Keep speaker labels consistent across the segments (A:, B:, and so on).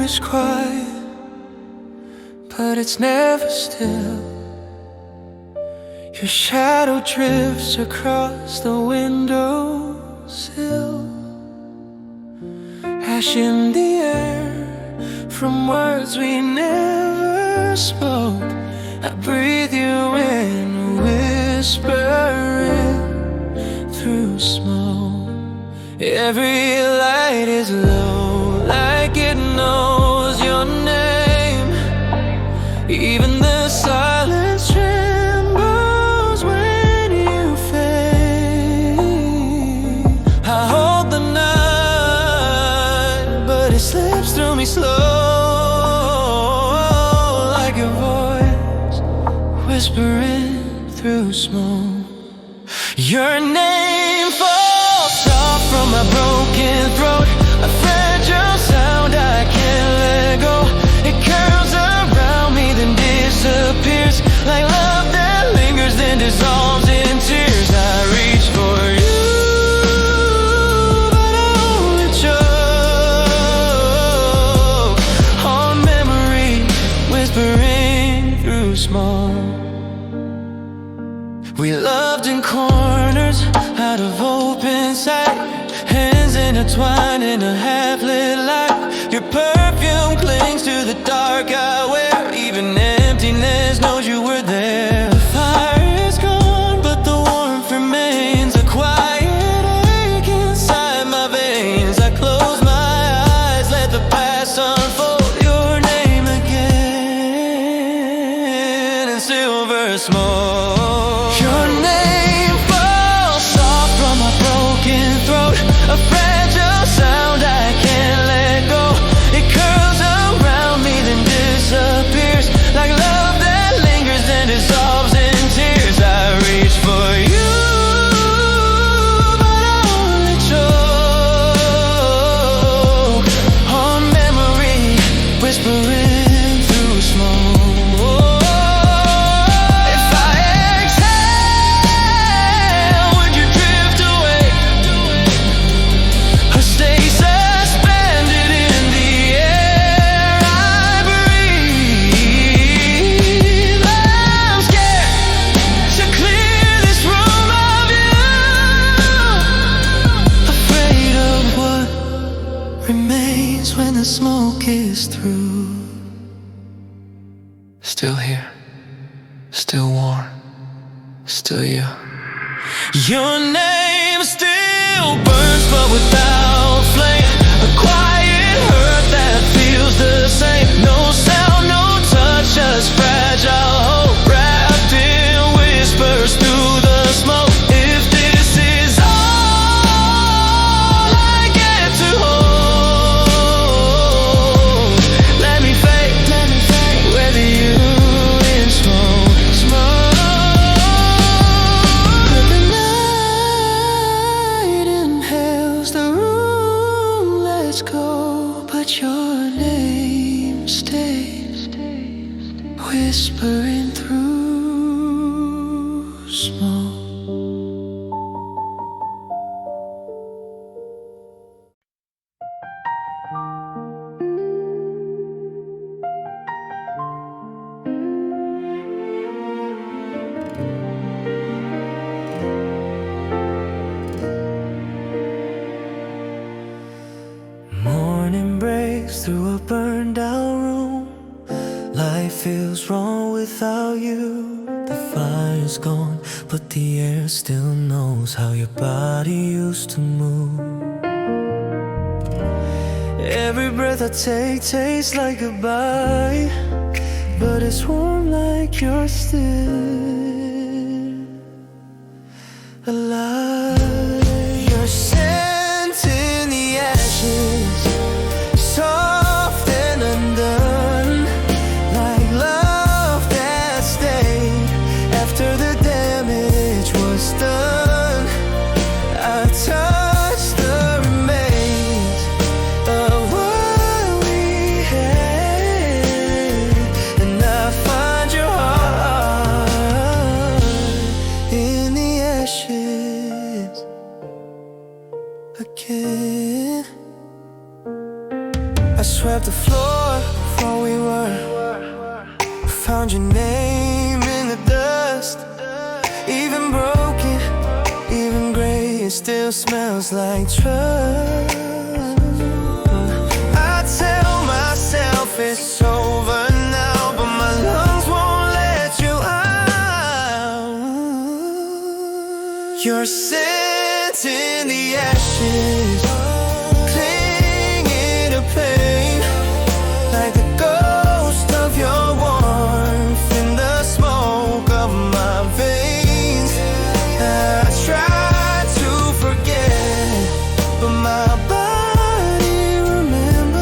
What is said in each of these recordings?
A: is quiet, but it's never still. Your shadow drifts across the windowsill. Ash in the air from words we never spoke. I breathe you in, whispering through smoke. Every light is low, like it knows your name. Even the silence trembles when you fade. I hold the night, but it slips through me slow, like your voice whispering through smoke. Your name falls soft from my broken throat, a fragile sound I can't let go. It curls around me, then disappears, like love that lingers, then dissolves in tears. I reach for you, but I only choke on memory, whispering through smoke. We loved in corners, out of open sight, hands intertwined in a half-lit light. Your perfume clings to the dark I wear, even emptiness knows you were there. The fire is gone, but the warmth remains, a quiet ache inside my veins. I close my eyes, let the past unfold. Your name again in silver smoke. A fragile sound I can't let go. It curls around me, then disappears, like love that lingers and dissolves in tears. I reach for you, but I only choke on memory, whispering through smoke. Remains when the smoke is through. Still here, still warm, still you. Your name still burns, but without flame. A quiet hurt that feels the same. No sound, no touch, just fragile hope wrapped in whispers through the smoke. If this is all I get to hold, let me fade with you in smoke, But the night inhales the room, let's go. But your name stays, whispering through smoke. Morning breaks through a burned out room. Life feels wrong without you. The fire's gone, but the air still knows how your body used to move. Every breath I take tastes like goodbye, but it's warm like you're still alive. Your scent in the ashes, soft and undone, like love that stayed after the damage was done. I touch the remains of what we had, and I find your heart in the ashes. before we were. Found your name in the dust. Even broken, even gray, it still smells like trust. I tell myself it's over now, but my lungs won't let you out. You're scent in the ashes, clinging to pain, like the ghost of your warmth in the smoke of my veins. I try to forget, but my body remembers.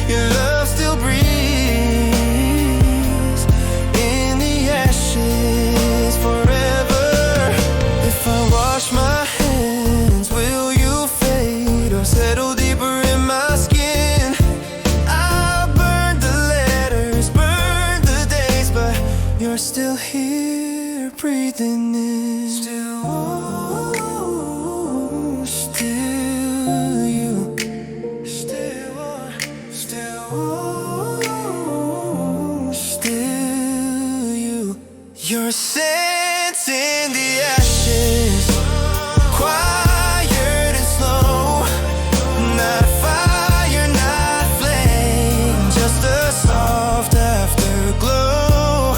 A: Your love still breathes in the ashes forever. If I wash my hands, will you fade or settle deeper in my skin? I burned the letters, burned the days, but you're still here, breathing in. Still you. Still you. Your scent in the ashes, quiet and slow. Not a fire, not a flame, just a soft afterglow.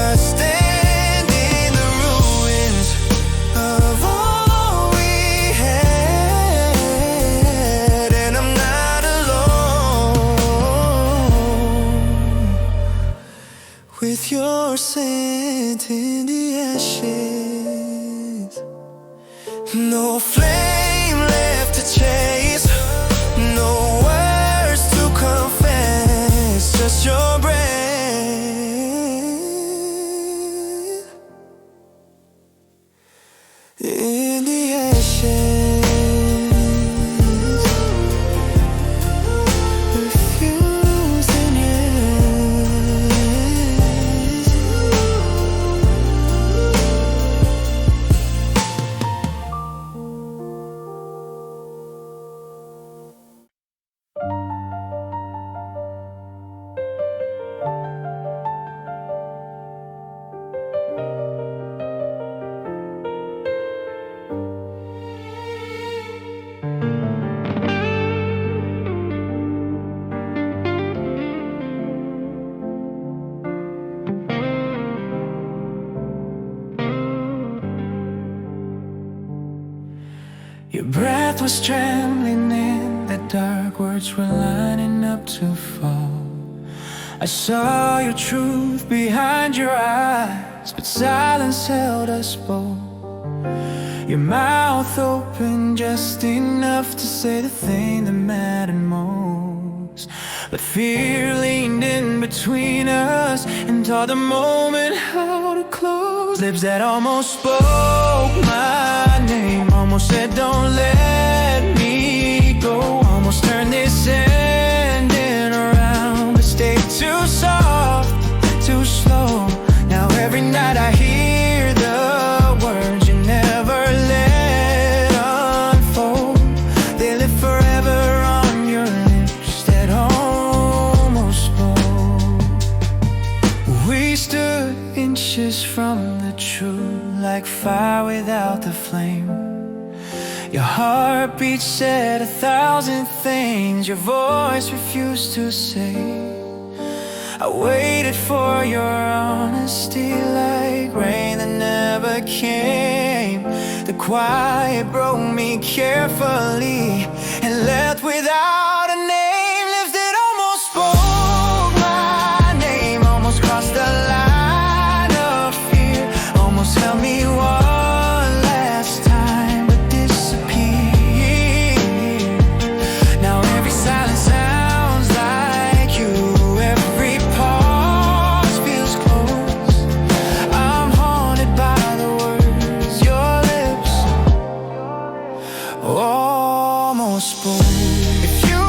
A: I stand in the ruins of all we had, and I'm not alone. With your scent in the ashes, no flame left to chase, no words to confess, just your breath in the ashes. Refused and your breath was trembling in the dark, words were lining up to fall. I saw your truth behind your eyes, but silence held us both. Your mouth opened just enough to say the thing that mattered most, but fear leaned in between us and taught the moment how to close. Lips that almost spoke my name, almost said don't let me go, almost turned this ending around, but stayed too soft, too slow. Now every night I hear the words you never let unfold. They live forever on your lips that almost spoke. We stood inches from the truth, like fire without the flame. Your heartbeat said 1,000 things your voice refused to say. I waited for your honesty like rain that never came. The quiet broke me carefully and left without a name. Lips that almost spoke my name, almost crossed the line of fear, almost held me one last time, but disappeared. Now every silence sounds like you, every pause feels close. I'm haunted by the words your lips almost spoke. If you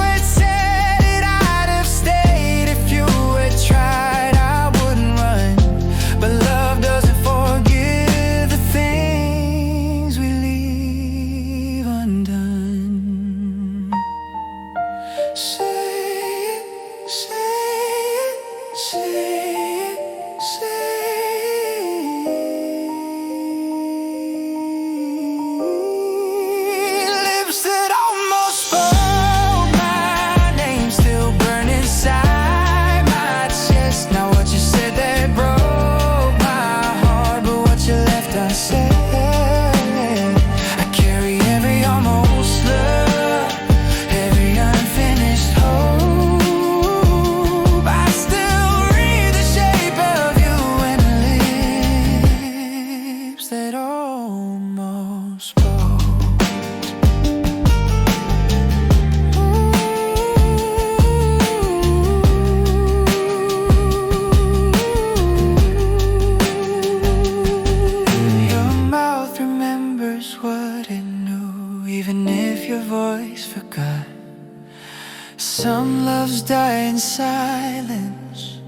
A: Some loves die in silence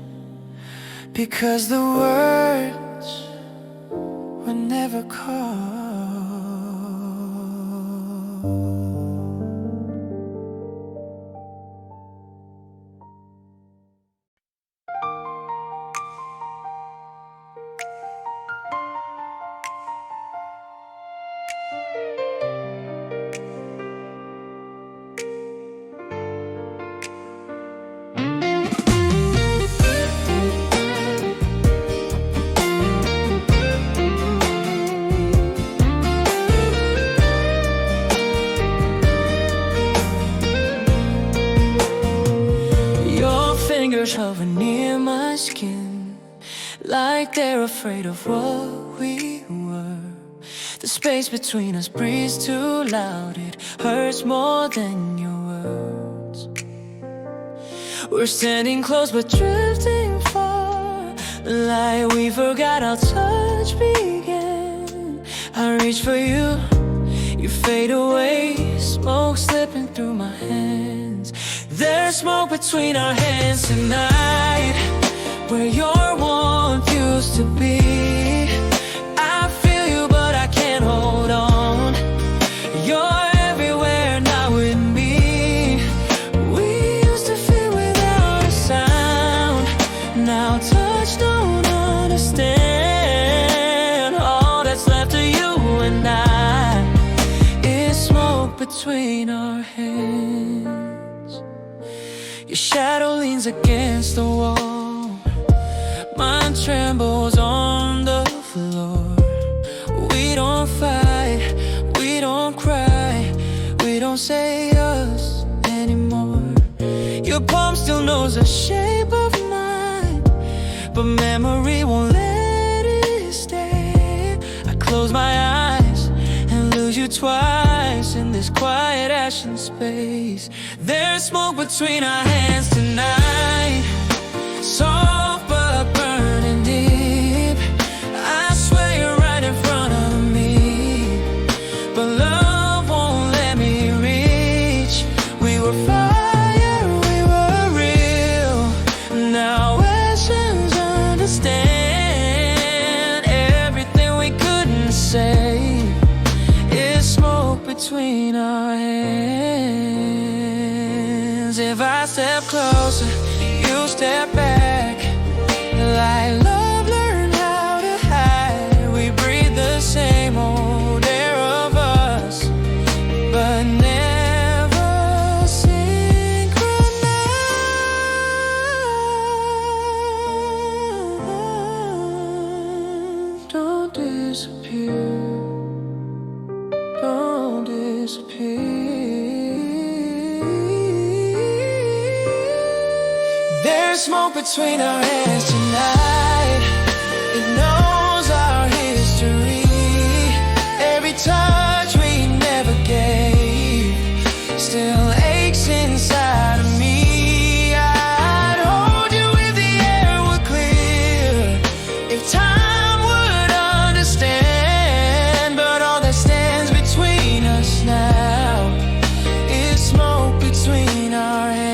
A: because the words were never caught. Fingers hover near my skin, like they're afraid of what we were. The space between us breathes too loud, it hurts more than your words. We're standing close but drifting far, like we forgot how touch began. I reach for you, you fade away, smoke slipping through my hands. There's smoke between our hands tonight, where your warmth used to be. I feel you but I can't hold on. You're everywhere, not with me. We used to feel without a sound. Now touch don't understand. All that's left of you and I is smoke between our hands. Your shadow leans against the wall, mine trembles on the floor. We don't fight, we don't cry, we don't say us anymore. Your palm still knows the shape of mine, but memory won't let it stay. I close my eyes and lose you twice in this quiet ashen space. There's smoke between our hands tonight, soft but burning deep. I swear you're right in front of me, but love won't let me reach. We were fire, we were real. Now actions understand everything we couldn't say is smoke between our hands. If I step closer, you step back, like love learned how to hide. We breathe the same old air of us, but never synchronized. Don't disappear, don't disappear. There's smoke between our hands tonight, it knows our history. Every touch we never gave still aches inside of me. I'd hold you if the air were clear, if time would understand. But all that stands between us now is smoke between our hands.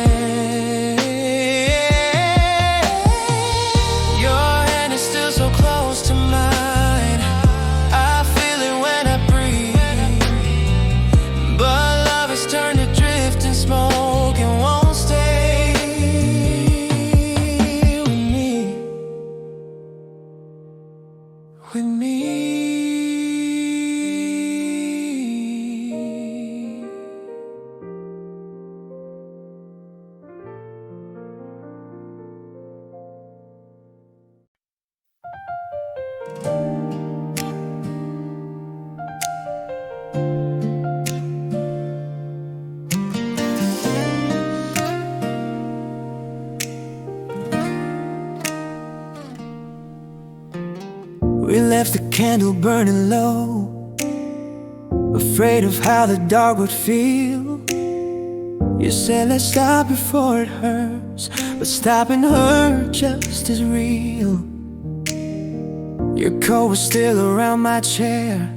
A: With me. We left the candle burning low, afraid of how the dark would feel. You said let's stop before it hurts, but stopping hurt just as real. Your coat was still around my chair,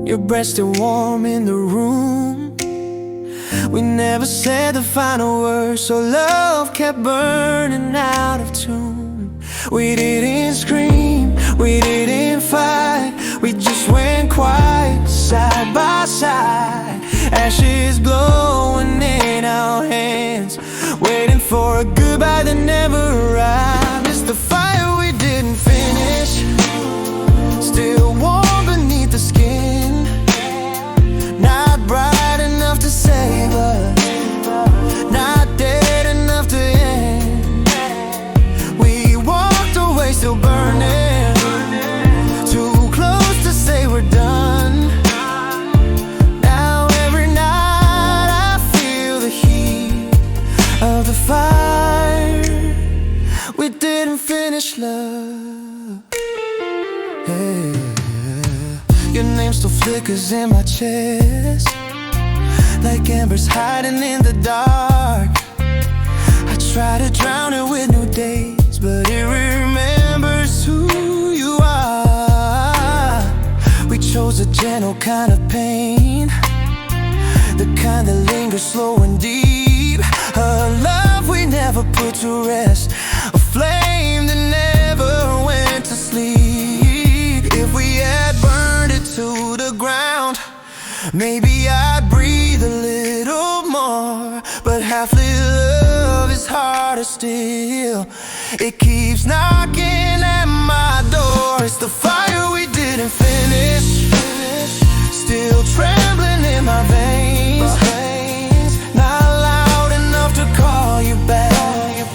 A: your breath still warm in the room. We never said the final word, so love kept burning out of tune. We didn't scream, we didn't fight, we just went quiet, side by side. Ashes glowing in our hands, waiting for a goodbye that never arrived. It's the fire we didn't finish, still warm beneath the skin. Not bright enough to save us, not dead enough to end. We walked away still burning, too close to say we're done. Now every night I feel the heat of the fire. We didn't finish love. Hey. Your name still flickers in my chest, like embers hiding in the dark. I try to drown it with new days, but it remembers who you are. We chose a gentle kind of pain, the kind that lingers slow and deep. A love we never put to rest, a flame that never went to sleep. If we had burned it to the ground, maybe I'd breathe a little more. But half-lit love is harder still, it keeps knocking at my door. It's the fire we didn't finish, still trembling in my veins. Not loud enough to call you back,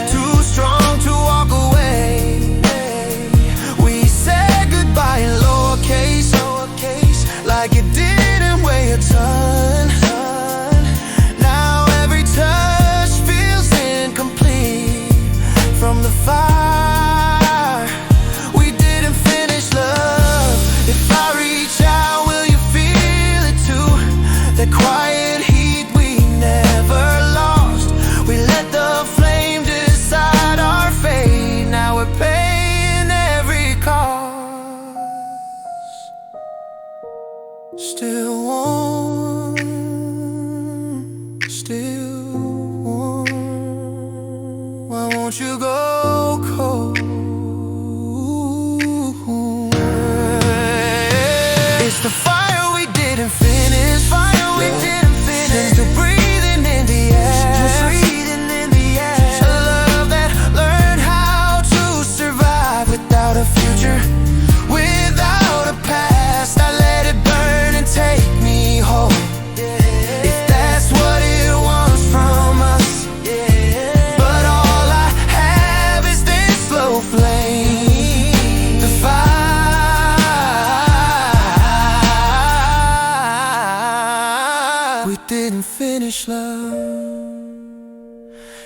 A: too strong to walk away. We said goodbye in lowercase, like it didn't weigh a ton. Now every touch feels incomplete from the fire. We didn't finish love. If I reach out, will you feel it too? That quiet heat we never lost. We let the flame decide our fate. Now we're paying every cost. Still warm, still warm. Why won't you go cold? It's the fire we didn't finish, fire we didn't finish. Still breathing in the air, just breathing in the air. A love that learned how to survive without a future, without a past. I let it burn and take me home, if that's what it wants from us. But all I have is this slow flame, the fire. We didn't finish love.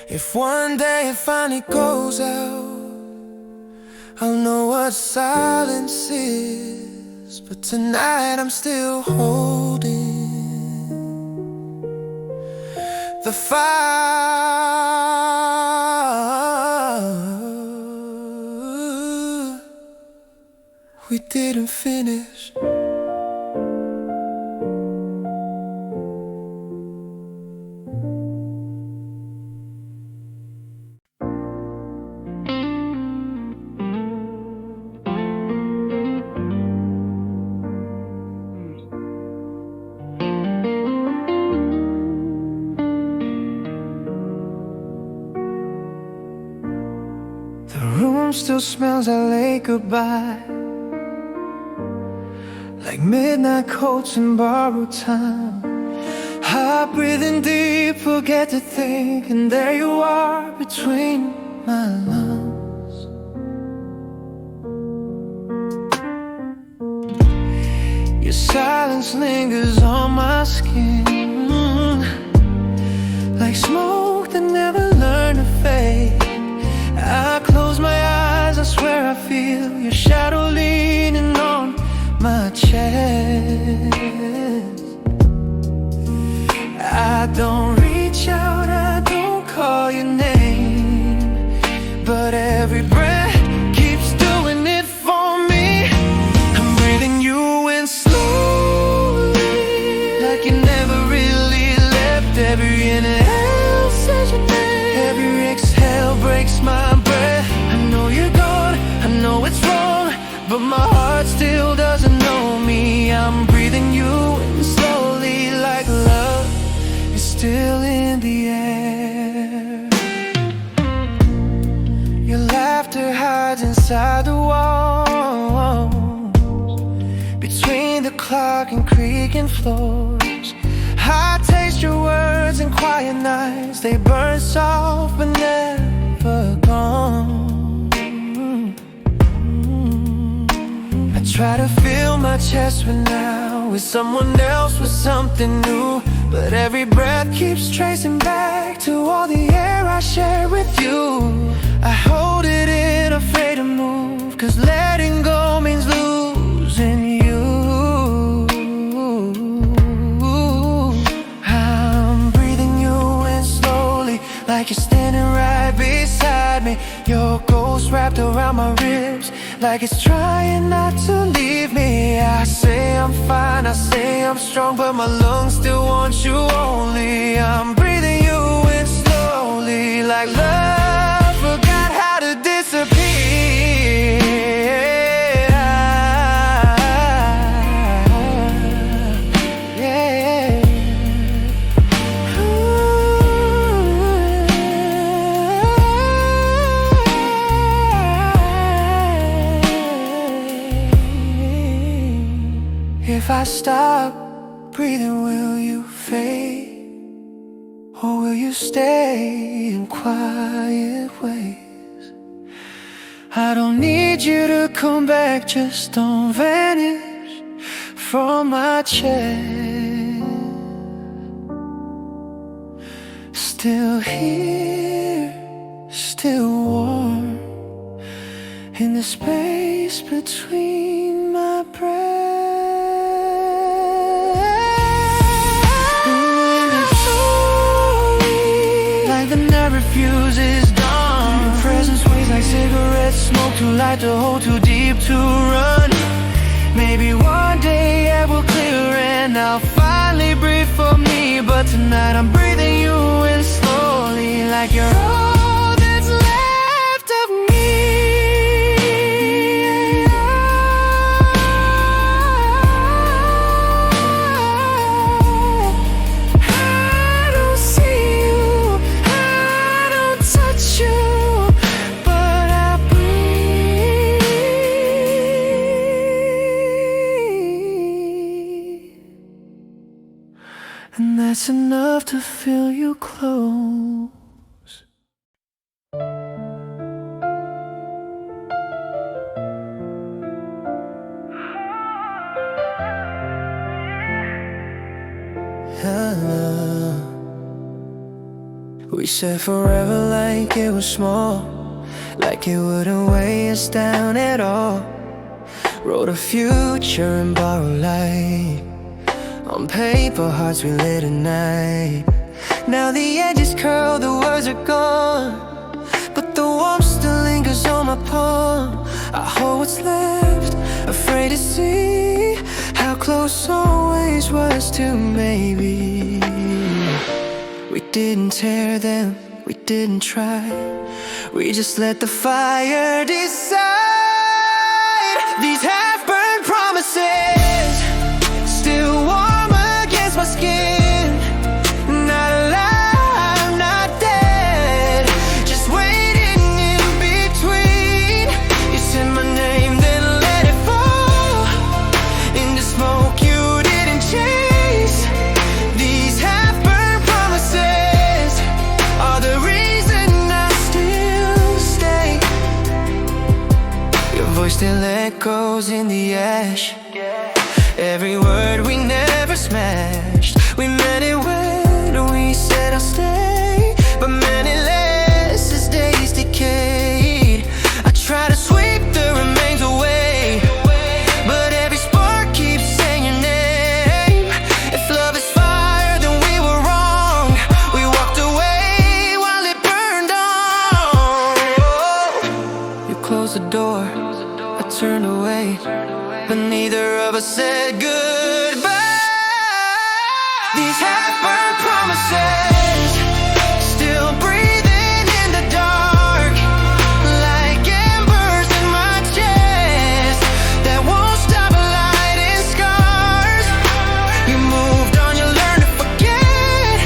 A: If one day it finally goes out, I'll know what silence is. But tonight I'm still holding the fire. We didn't finish. The room still smells like late goodbye, like midnight coats and borrowed time. Heart breathing deep, forget to think, and there you are between my lungs. Your silence lingers on my skin, like smoke that never learned to fade. I close my eyes, I swear I feel your shadow leaning on my chest. I don't reach out, I don't call your name, but every breath keeps doing it for me. I'm breathing you in slowly, like you never really left inside the walls, between the clock and creaking floors. I taste your words in quiet nights. They burn soft but never gone. I try to fill my chest with now, with someone else, with something new, but every breath keeps tracing back to all the air I shared with you. I hold it in, afraid to move, 'cause letting go means losing you. I'm breathing you in slowly, like you're standing right beside me. Your ghost wrapped around my ribs, like it's trying not to leave me. I say I'm fine, I say I'm strong, but my lungs still want you only. I'm breathing you in slowly, like love forgot how to disappear. Yeah. If I stop breathing, will you fade? Or will you stay in quiet ways? I don't need you to come back, just don't vanish from my chest. Still here, still warm, in the space between my breaths. Refuses dawn. Your presence weighs like cigarette smoke, too light to hold, too deep to run. Maybe one day air will clear and I'll finally breathe for me. But tonight I'm breathing you in slowly, like you're all that's left of me. And that's enough to feel you close. We said forever like it was small, like it wouldn't weigh us down at all. Wrote a future in borrowed light, on paper, hearts we lit at night. Now the edges curl, the words are gone, but the warmth still lingers on my palm. I hold what's left, afraid to see how close always was to maybe. We didn't tear them, we didn't try, we just let the fire decide. These half-burned promises still warm against my skin. Not alive, not dead, just waiting in between. You said my name, then let it fall into smoke you didn't chase. These half-burned promises are the reason I still stay. Your voice still echoes in the ash, every word we never smashed. We meant it when we said I'll stay, but meant it less as days decayed. I try to sweep the remains away, but every spark keeps saying your name. If love is fire, then we were wrong. We walked away while it burned on. You closed the door, I turned away, but neither of us said goodbye. These half-burned promises still breathing in the dark, like embers in my chest that won't stop lighting scars. You moved on, you learned to forget.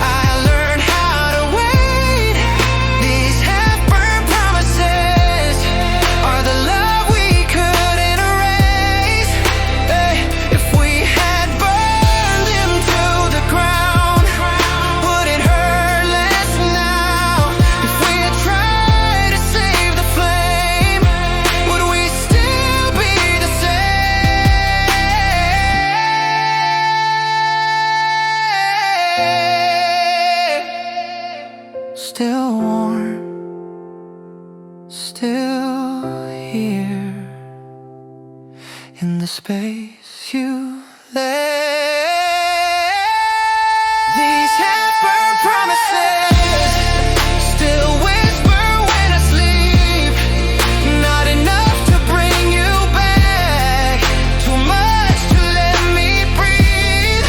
A: I learned how to wait. These half-burned promises still warm, still here in the space you left. These half-burned promises still whisper when I sleep. Not enough to bring you back, too much to let me breathe.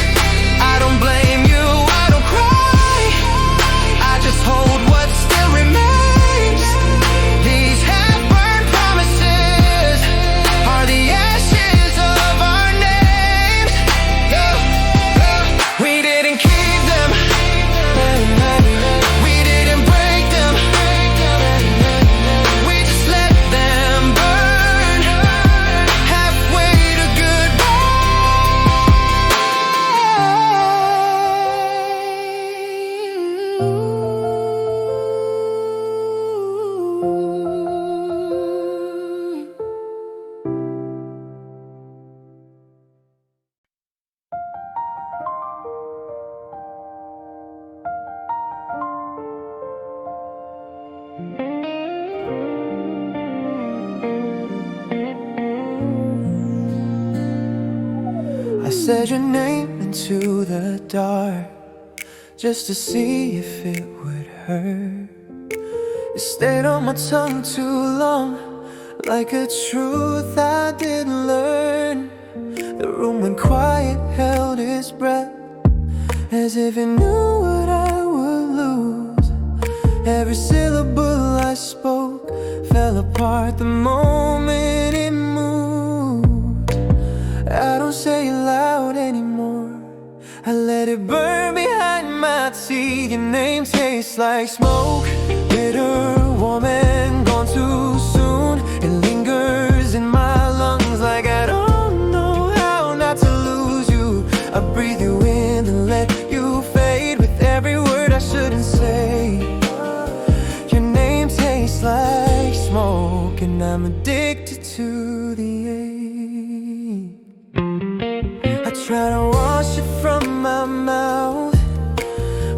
A: I don't blame you, I don't cry, I just hold what still remains. These half-burned promises are the ashes of our names. We didn't keep them, we didn't break them, we just let them burn halfway to I said your name into the dark just to see if it would hurt. It stayed on my tongue too long, like a truth I didn't learn. The room went quiet, held its breath, as if it knew what I would lose. Every syllable I spoke fell apart the moment it moved. I don't say it loud anymore, I let it burn behind my teeth. Your name tastes like smoke, bitter, warm and gone too soon. It lingers in my lungs like I don't know how not to lose you. I breathe you in and let you fade with every word I shouldn't say. Your name tastes like smoke and I'm addicted to the ache. I try to wash it from my mouth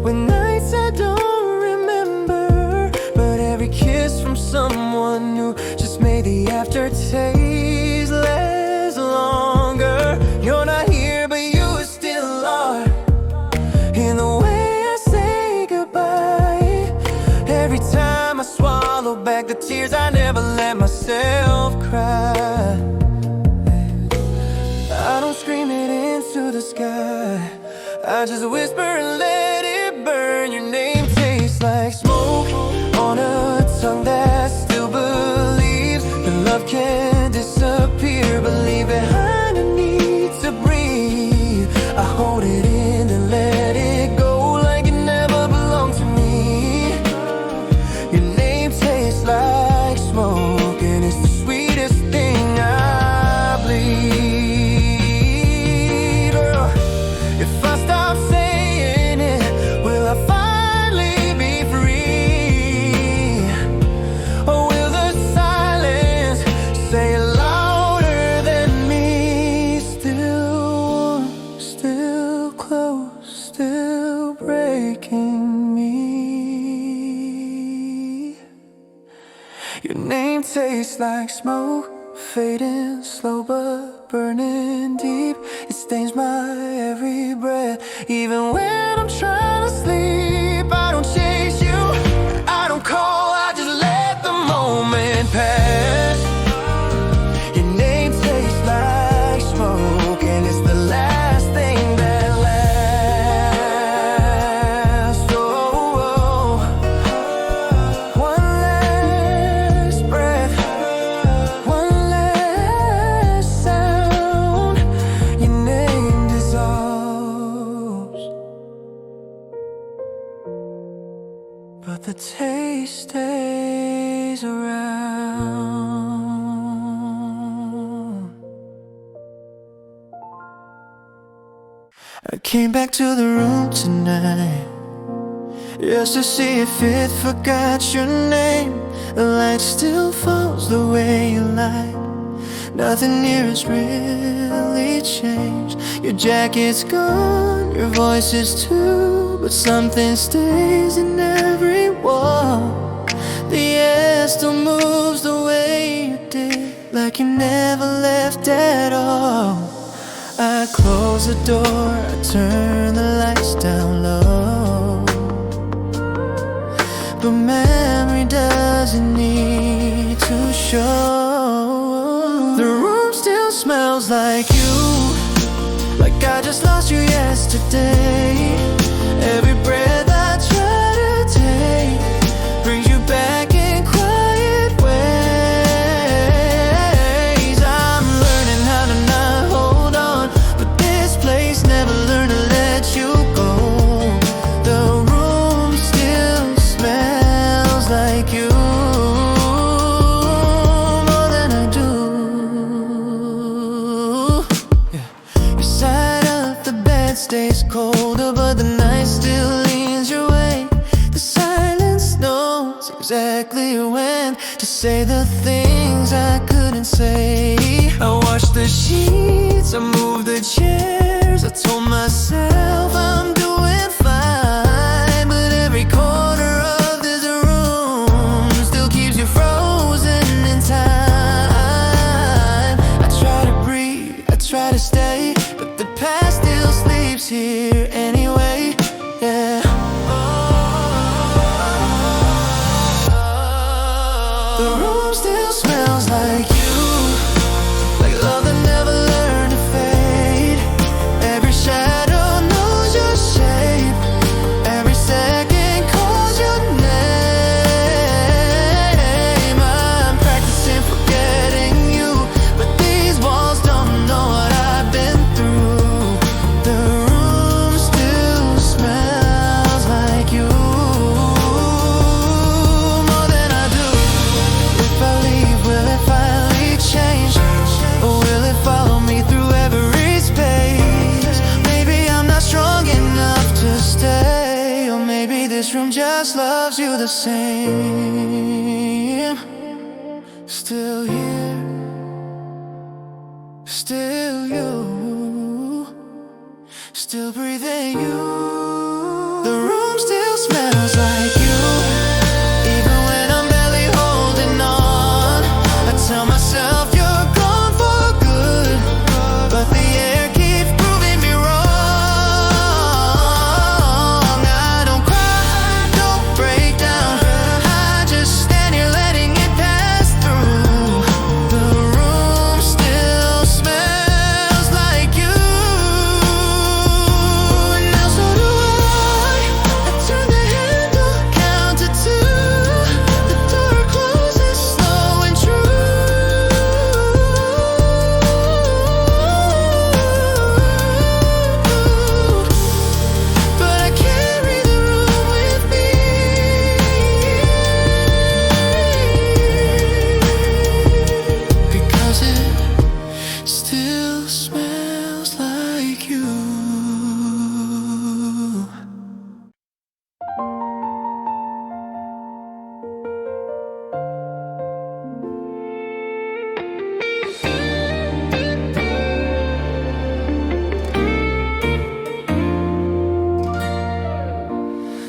A: when nights I don't remember, but every kiss from someone new just made the aftertaste last longer. You're not here but you still are, in the way I say goodbye. Every time I swallow back the tears, I never let myself cry. I don't scream it into the sky, I just whisper and let it burn. Your name tastes like smoke on a tongue that still believes that love can disappear, but leave behind a need to breathe. I hold it in and let it go like it never belonged to me. Your name tastes like smoke and it's the sweetest thing I bleed. If I stop saying it, will I finally be free? Or will the silence say it louder than me? Still warm, still close, still breaking me. Your name tastes like smoke, fading slow but burning deep. It stains my every breath, even when I'm trying to sleep. I don't chase you, I don't call, I just let the moment pass. Your name tastes like smoke and it's the last thing that lasts. Oh, one last breath, one last sound. Your name dissolves, but the taste stays around. I came back to the room tonight just to see if it forgot your name. The light still falls the way you like, nothing here has really changed. Your jacket's gone, your voice is too, but something stays in every word. like you never left at all. I close the door, I turn the lights down low, but memory doesn't need to show. The room still smells like you, like I just lost you yesterday. Every breath I try to take brings you back in quiet ways. I'm learning how to not hold on, but this place never learned to let you go. The room still smells like you, more than I do. Yeah. Your side of the bed stays colder, but the night still leans your way. The silence knows exactly when to say the things I couldn't say. I wash the sheets, I move the chairs, I told myself I'm doing fine, but every corner of this room still keeps you frozen in time. I try to breathe, I try to stay, but the past still sleeps here anyway. Yeah. The room still smells like you, like love that never learned to fade. Every shadow knows your shape, every second calls your name. I'm practicing forgetting you, but these walls don't know what I've been through. The room still smells like you, more than I do. If I leave, will it finally change? Or will it follow me through every space? Maybe I'm not strong enough to stay, or maybe this room just loves you the same. Still here, still you, still breathing you. The room still smells like you, even when I'm barely holding on. I tell myself you're gone for good, but the air keeps proving me wrong. I don't cry, don't break down, I just stand here letting it pass through. The room still smells like you, and now so do I. I turn the handle, count to two, the door closes slow and true. But I carry the room with me, because it still smells like you.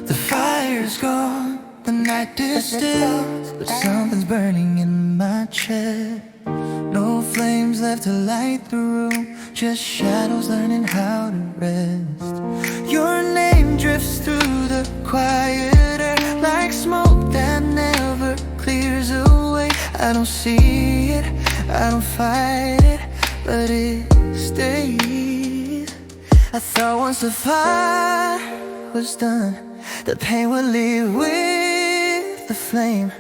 A: The fire's gone, the night is still, but something's burning in my chest. No flames left to light the room, just shadows learning how to rest. Your name drifts through the quiet air like smoke that never clears away. I don't see it, I don't fight it, but it stays. I thought once the fire was done, the pain would leave with the flame,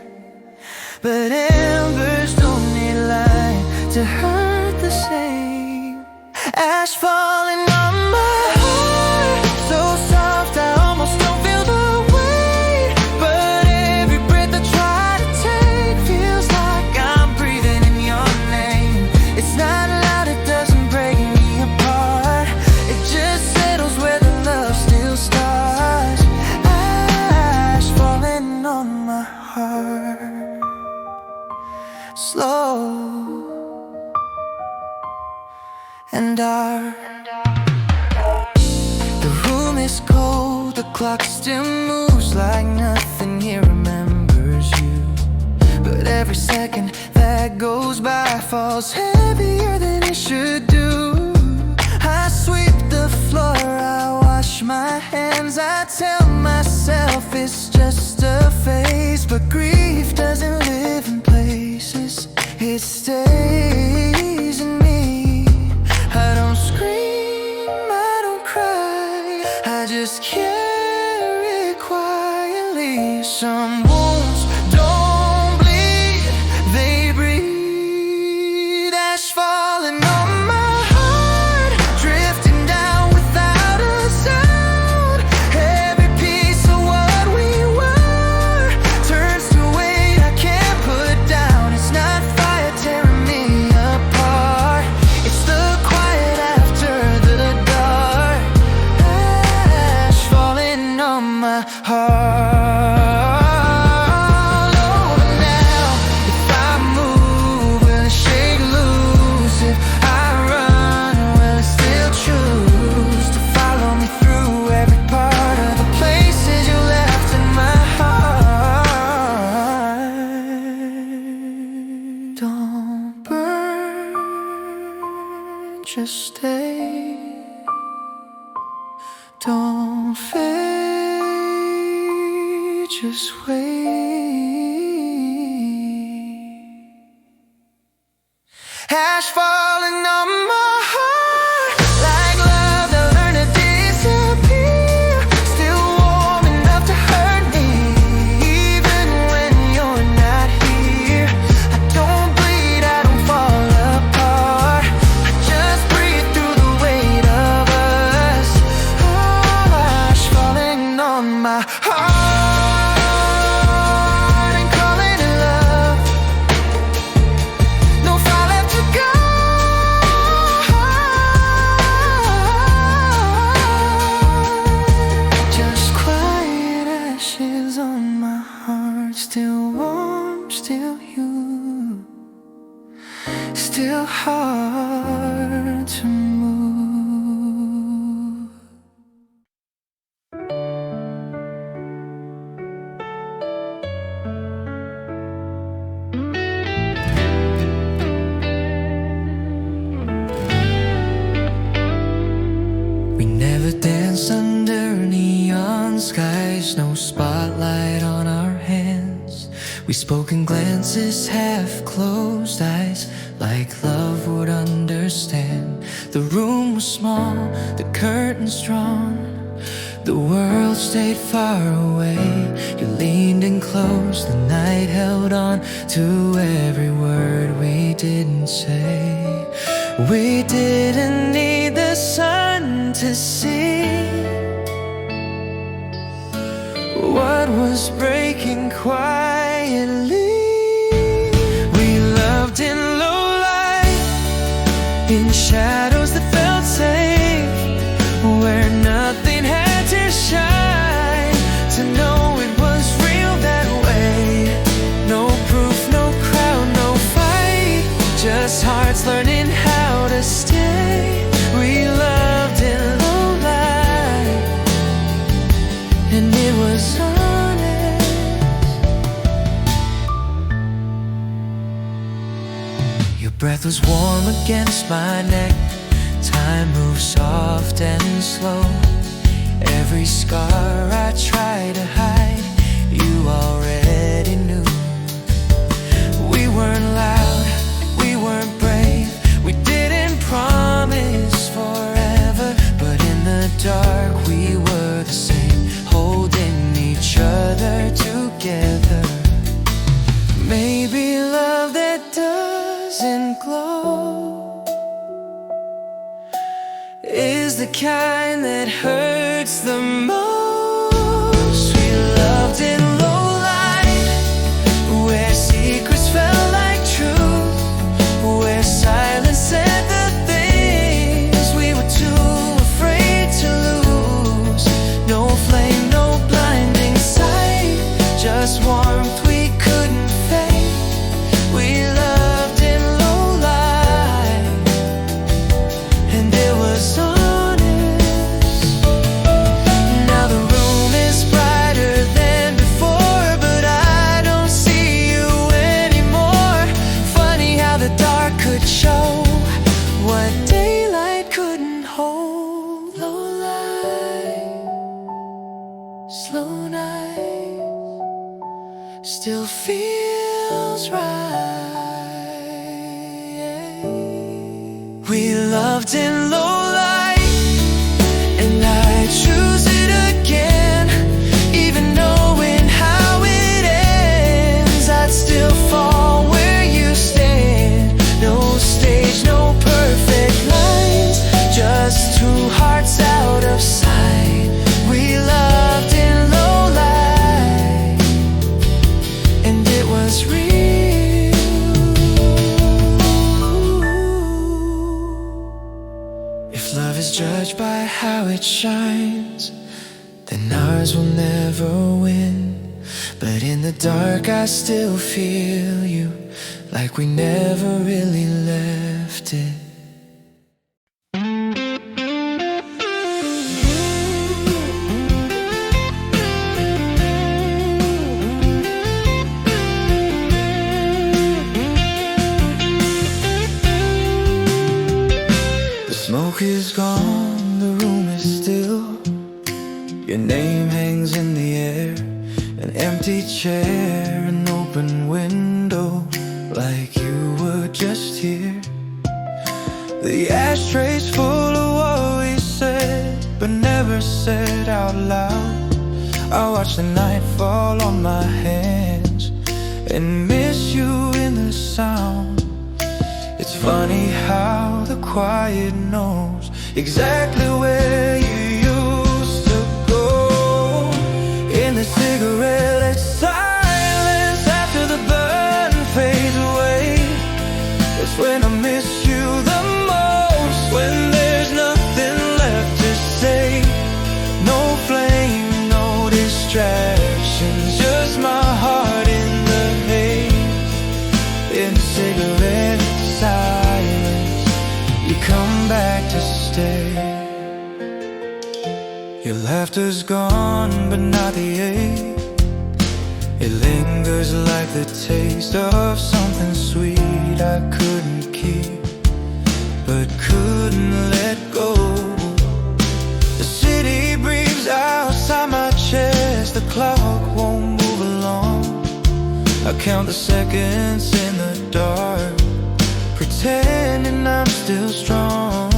A: but embers don't need light to hurt the same. Ash falling on my heart, so soft I almost don't feel the weight, but every breath I try to take feels like I'm breathing in your name. It's not loud, it doesn't break me apart, it just settles where the love still starts. Ash falling on my heart, slow and dark. The room is cold, the clock still moves like nothing here remembers you, but every second that goes by falls heavier than it should do. I sweep the floor, I wash my hands, I tell myself it's just a phase. But grief doesn't live in places, it stays in me. I don't scream, I don't cry, I just carry it quietly. Some wounds don't bleed, they breathe. Ash falling on my heart, drifting down without a sound. Every piece of what we were turns to weight I can't put down. It's not fire tearing me apart, it's the quiet after the dark. Ash falling on my heart. Just stay, don't fade, just wait. Ash falling on my heart, like love that learned to disappear. Still warm enough to hurt me, even when you're not here. I don't bleed, I don't fall apart, I just breathe through the weight of us. Oh, ash falling on my heart and calling it love. No fire left to go. Just quiet ashes on my heart, still warm, still you, still hard to move. We never danced under neon skies, no spotlight on our hands. We spoke in glances, half closed eyes, like love would understand. The room was small, the curtains drawn, the world stayed far away. You leaned in close, the night held on to every word we didn't say. We didn't need the sun to see what was breaking quietly. We loved in low light, in shadows that felt safe, where nothing had to shine to know it was real that way. No proof, no crowd, no fight, just hearts learning how to stay. We loved in low light, and it was honest. Your breath was warm against my neck, time moves soft and slow. Every scar I try to hide, you already knew. We weren't loud, we weren't brave, we didn't promise forever, but in the dark we were the same, holding each other together. Maybe love that doesn't glow is the kind that hurts the most. We loved in low light, where secrets felt like truth, where silence said the things we were too afraid to lose. No flame, no blinding sight, just warmth we couldn't fake. We loved in low light, and it was honest. Now the room is brighter than before, but I don't see you anymore. Funny how the dark still feels right. We loved in low light, and I choose it again. Even knowing how it ends, I'd still fall where you stand. No stage, no perfect lines, just two hearts out of sight. We loved in low light, and it was real. If love is judged by how it shines, then ours will never win. But in the dark I still feel you, like we never really left it. The smoke is gone, the room is still. Your name hangs in the air, an empty chair, an open window, like you were just here. The ashtray's full of what we said, but never said out loud. I watch the night fall on my hands and miss you in the sound. It's funny how the quiet knows exactly where you used to go. In the cigarette silence, after the burn fades away, it's when I miss you the most. When there's nothing left to say, no flame, no distractions, just my heart in the haze. In the cigarette silence, you come back to stay. Your laughter's gone, but not the ache. It lingers like the taste of something sweet I couldn't keep, but couldn't let go. The city breathes outside my chest, the clock won't move along. I count the seconds in the dark, pretending I'm still strong.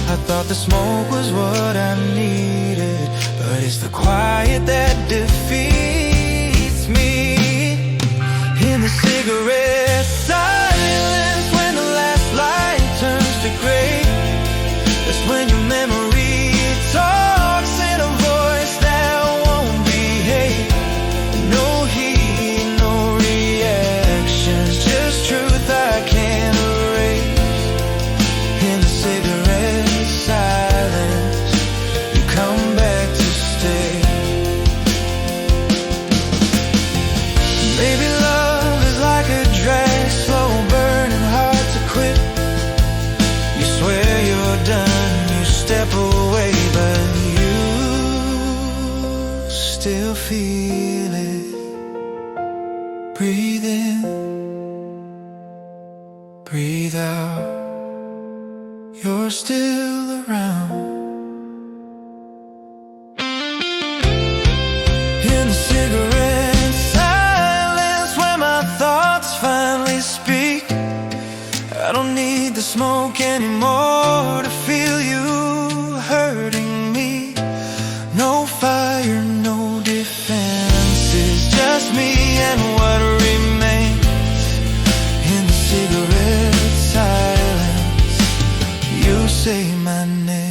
A: I thought the smoke was what I needed, but it's the quiet that defeats me. In the cigarette silence, when the last light turns to gray, that's when your memory talks in a voice that won't behave. No heat, no reactions, just truth I can't erase. In the cigarette silence, you come back to stay. Maybe love is like a drag, slow burning, hard to quit. You swear you're done, you step away, but you still feel it. Breathe in, breathe out, you're still around. In the cigarette silence, where my thoughts finally speak, I don't need the smoke anymore to feel you hurting me. No fire, no defenses, just me and what remains. In the cigarette silence, you say my name.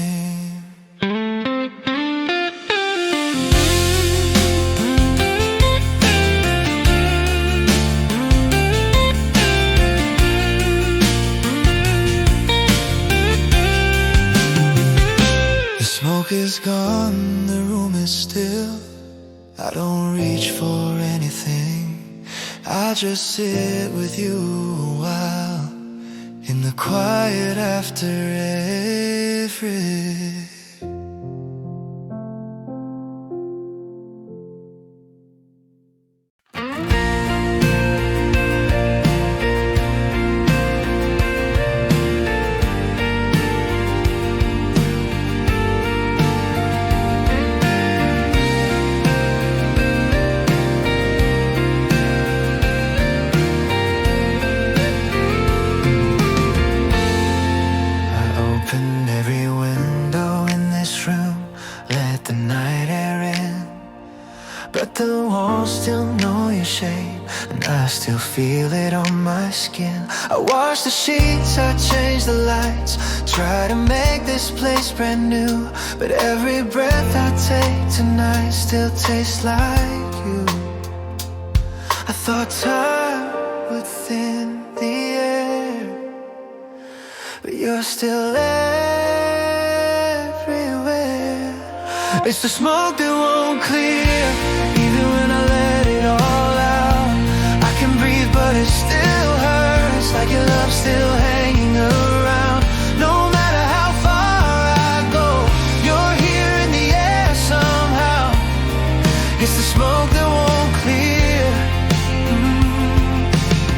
A: The smoke is gone, the room is still. I don't reach for anything, I just sit with you a while. In the quiet after every shame, and I still feel it on my skin. I wash the sheets, I change the lights, try to make this place brand new, but every breath I take tonight still tastes like you. I thought time would thin the air, but you're still everywhere. It's the smoke that won't clear, even when I let it all out. I can breathe but it still hurts, like your love's still hanging around. No matter how far I go, you're here in the air somehow. It's the smoke that won't clear.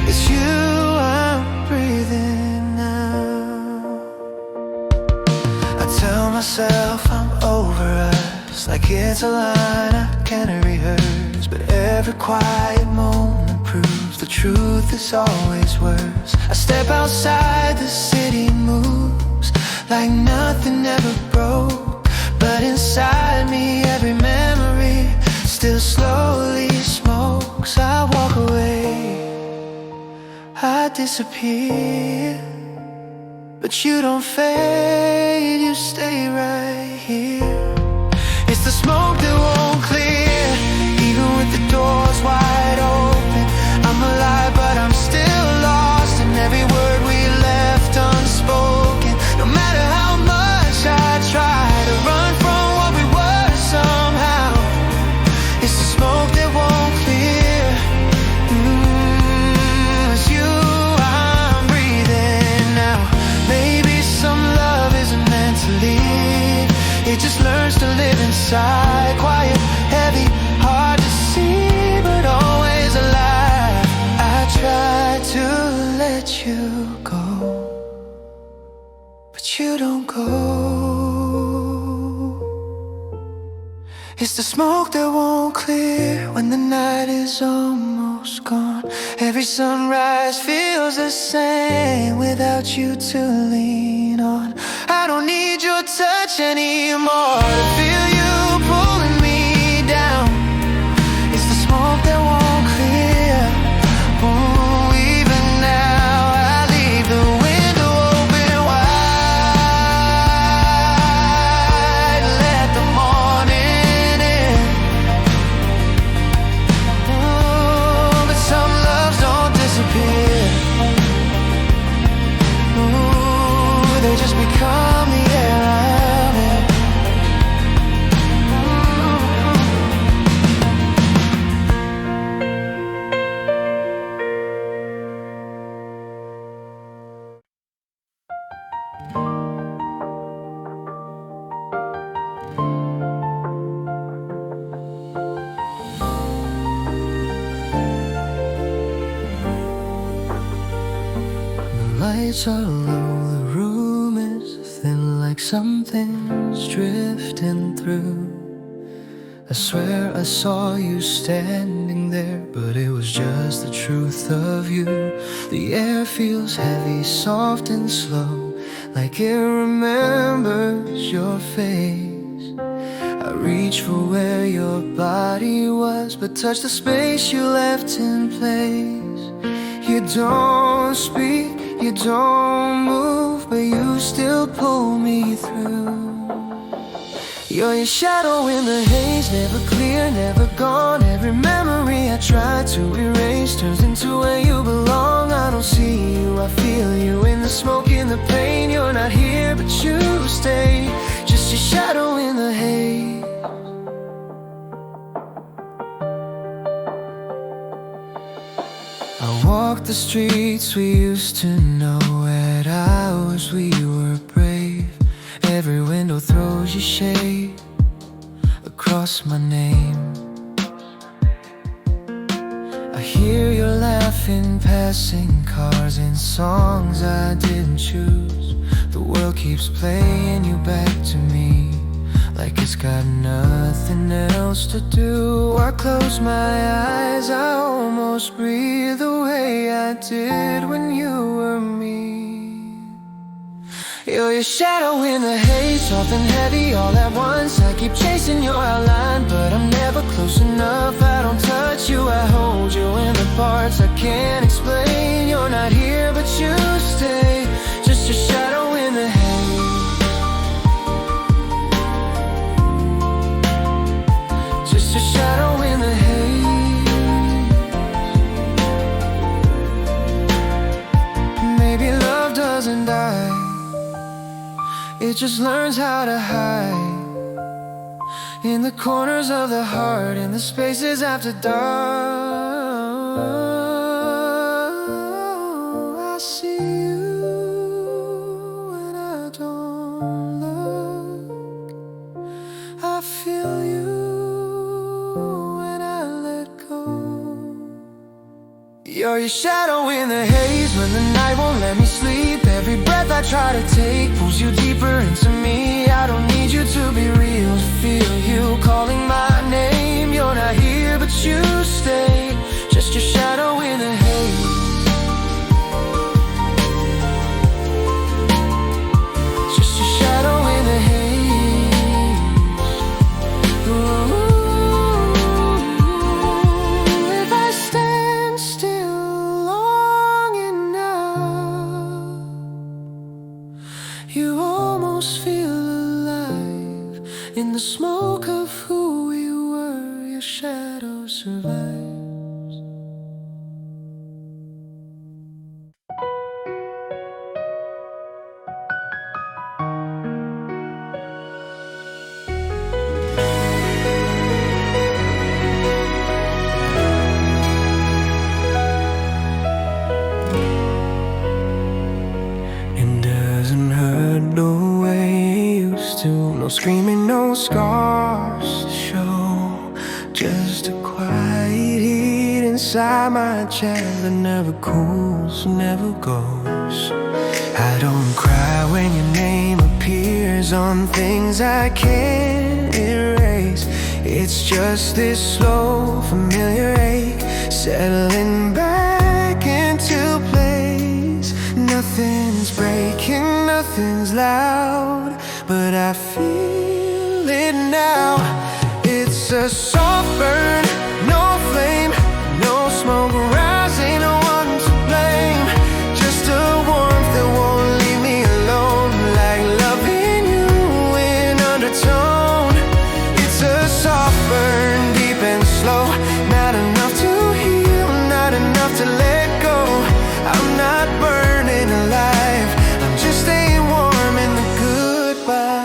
A: It's you I'm breathing now. I tell myself I'm over us, like it's a line I can't rehearse, but every quiet moment proves the truth is always worse. I step outside, the city moves like nothing ever broke, but inside me every memory still slowly smokes. I walk away, I disappear, but you don't fade, you stay right here. It's the smoke that won't clear, even with the doors wide open. I'm alive but I'm still lost in every word we left unspoken. No matter how much I try to run from what we were somehow, it's the smoke that won't clear. It's you I'm breathing now. Maybe some love isn't meant to leave, it just learns to live inside. Quiet, heavy, hard to see, but always alive. I try to let you go, but you don't go. It's the smoke that won't clear when the night is almost gone. Every sunrise feels the same without you to lean on. I don't need your touch anymore to feel you pulling me down. It's the smoke that won't clear. Oh, even now I leave the window open wide, let the morning in. Oh, but some loves don't disappear. Ooh, they just become the air I'm in. The lights are low, the room is thin, like something's drifting through. I swear I saw you standing there, but it was just the truth of you. The air feels heavy, soft and slow, like it remembers your face. I reach for where your body was, but touch the space you left in place. You don't speak, you don't move, but you still pull me through. You're your shadow in the haze, never clear, never gone. Every memory I try to erase turns into where you belong. I don't see you, I feel you in the smoke, in the pain. You're not here, but you stay, just your shadow in the haze. I walk the streets we used to know. At hours we were brave. Every window throws you shade across my name. I hear your laughing, passing cars and songs I didn't choose. The world keeps playing you back to me, like it's got nothing else to do. I close my eyes, I almost breathe the way I did when you were me. You're your shadow in the haze, soft and heavy all at once. I keep chasing your outline, but I'm never close enough. I don't touch you, I hold you in the parts I can't explain. You're not here, but you stay, just your shadow in the haze. Just your shadow in the haze. Maybe love doesn't die, it just learns how to hide in the corners of the heart, in the spaces after dark. I see you when I don't look, I feel you when I let go. You're your shadow in the haze when the night won't let me sleep. Every breath I try to take pulls you deeper into me. I don't need you to be real to feel you calling my name. You're not here, but you stay, just your shadow in the haze. Just your shadow in the haze. Ooh. If I stand still long enough, you almost feel alive in the smoke of who we were. Your shadow survives. It doesn't hurt the way it used to. No screaming, no scars to show, just a quiet heat inside my chest that never cools, never goes. I don't cry when your name appears on things I can't erase. It's just this slow, familiar ache settling back into place. Nothing's breaking, nothing's loud, but I feel it now. It's a soft burn, no flame, no smoke rising, no one to blame. Just a warmth that won't leave me alone, like loving you in undertone. It's a soft burn, deep and slow, not enough to heal, not enough to let go. I'm not burning alive, I'm just staying warm in the goodbye.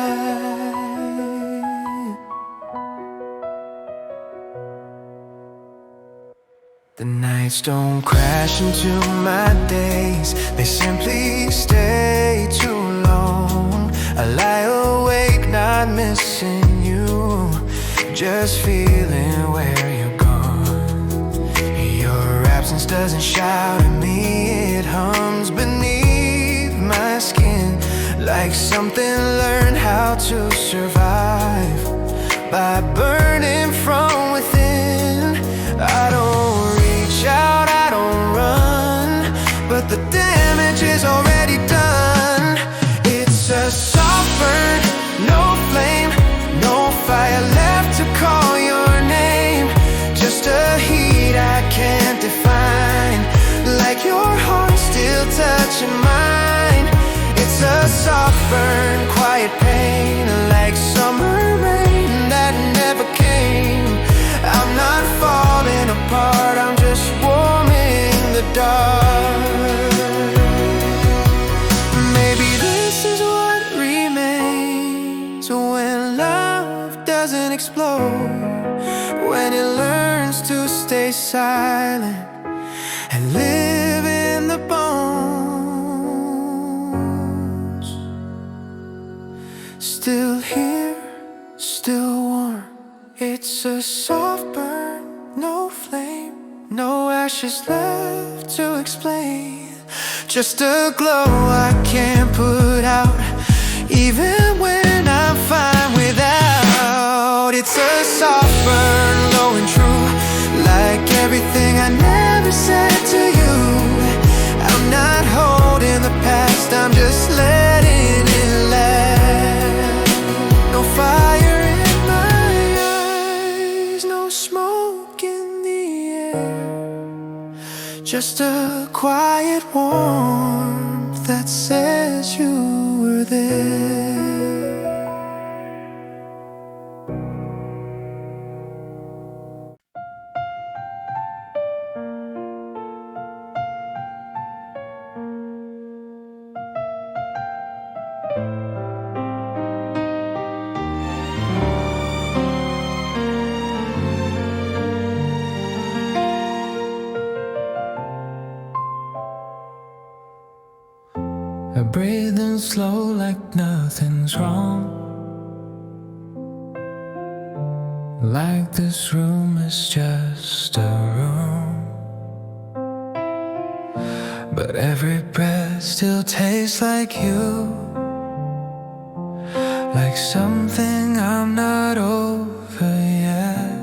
A: The nights don't crash into my days, they simply stay too long. I lie awake, not missing you, just feeling where you're gone. Your absence doesn't shout at me, it hums beneath my skin, like something learned how to survive by burning from within. I don't reach out, I don't run, but the damage is already done. It's a soft burn, no flame, no fire left to call your name. Just a heat I can't define, like your heart still touching mine. It's a soft burn, quiet pain, like summer rain that never came. I'm not falling apart, I'm just warming the dark. Maybe this is what remains when love doesn't explode, when it learns to stay silent and live in the bones. Still here, still warm. It's a soft burn, no flame, no ashes left to explain. Just a glow I can't put out, even when I'm fine without. It's a soft burn, low and true, like everything I never said to you. I'm not holding the past, I'm just letting it just a quiet warmth that says you were there. Breathing slow like nothing's wrong, like this room is just a room, but every breath still tastes like you, like something I'm not over yet.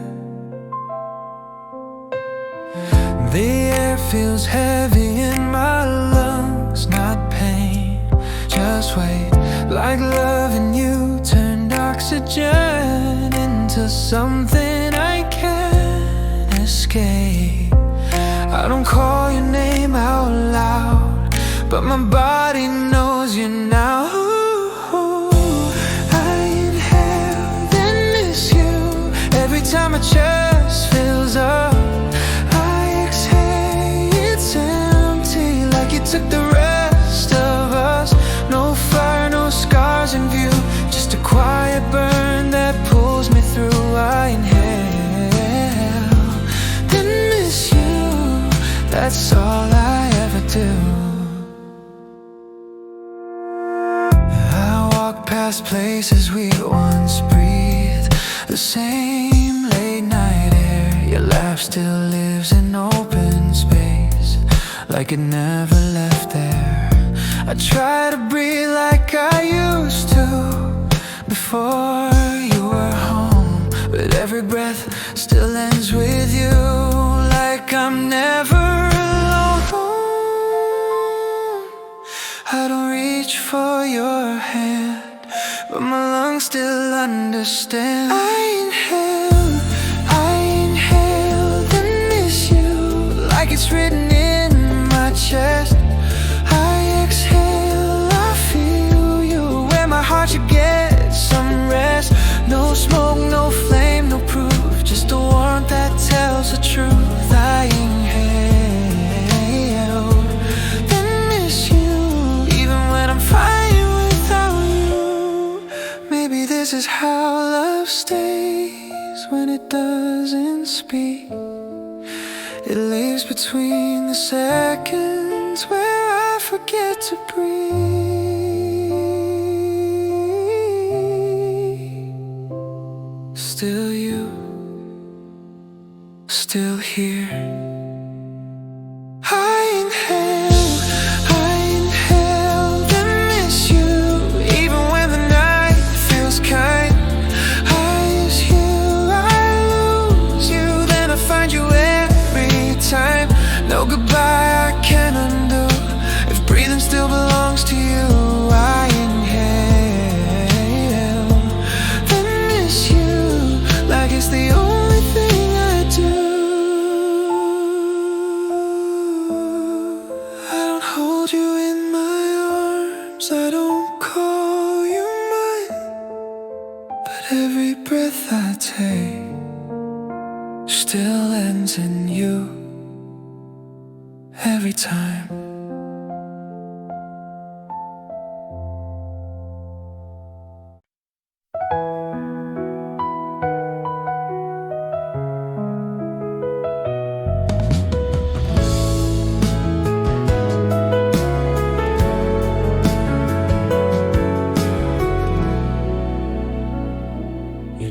A: The air feels heavy in my lungs, not pain, just weight, like loving you turned oxygen into something I can't escape. I don't call your name out loud, but my body knows you now. I inhale, then miss you every time my chest fills up. I exhale, it's empty, like you took the rest of us. No fire, no scars in view, just a quiet burn that pulls me through. I inhale, then miss you, that's all I ever do. I walk past places we once breathed, the same late night air. Your laugh still lives in open space, like it never left there. I try to breathe like I used to before you were home, but every breath still ends with you, like I'm never alone. I don't reach for your hand, but my lungs still understand. I inhale, then miss you, like it's written in my chest. Heart should get some rest. No smoke, no flame, no proof, just a warmth that tells the truth. I inhale, then miss you, even when I'm fine without you. Maybe this is how love stays when it doesn't speak. It lives between the seconds where I forget to breathe. Still you, still here. I inhale, then miss you, even when the night feels kind. I use you, I lose you, then I find you every time. No goodbye I can undo, if breathing still belongs to you. I inhale, then miss you, like it's the only thing I do. I don't hold you in my arms, I don't call you mine, but every breath I take still ends in you, every time.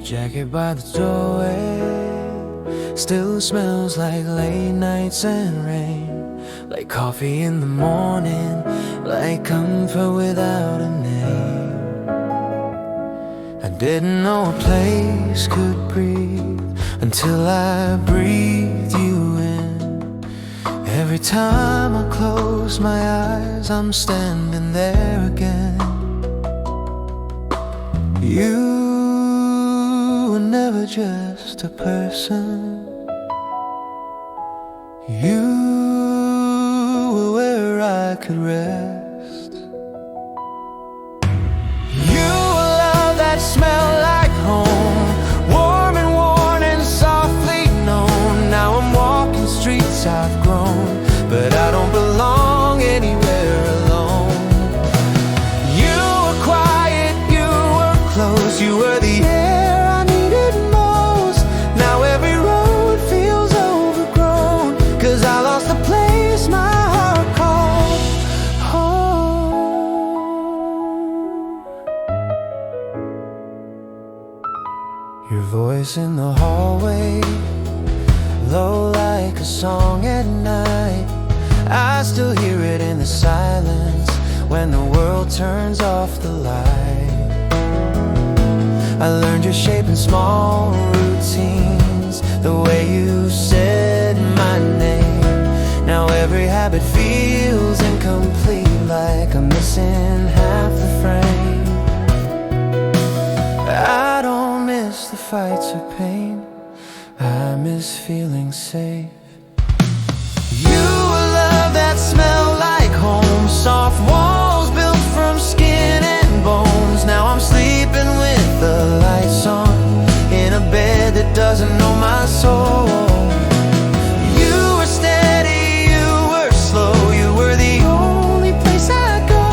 A: Jacket by the doorway still smells like late nights and rain, like coffee in the morning, like comfort without a name. I didn't know a place could breathe until I breathed you in. Every time I close my eyes, I'm standing there again. You were never just a person. You I could rest. You a love that smelled like home, warm and worn and softly known. Now I'm walking streets I've grown, but I don't belong anywhere alone. You were quiet, you were close, you were the air I needed most. Now every road feels overgrown, 'cause I lost the place my heart called home. Your voice in the hallway, low like a song at night. I still hear it in the silence when the world turns off the light. I learned your shape in small routines, the way you said my name. Now every habit feels incomplete, like I'm missing half the frame. I don't miss the fights or pain, I miss feeling safe. You a love that smelled like home, soft walls built from skin and bones. Now I'm sleeping with the lights on, in a bed that doesn't know my soul. You were steady, you were slow, you were the only place I'd go.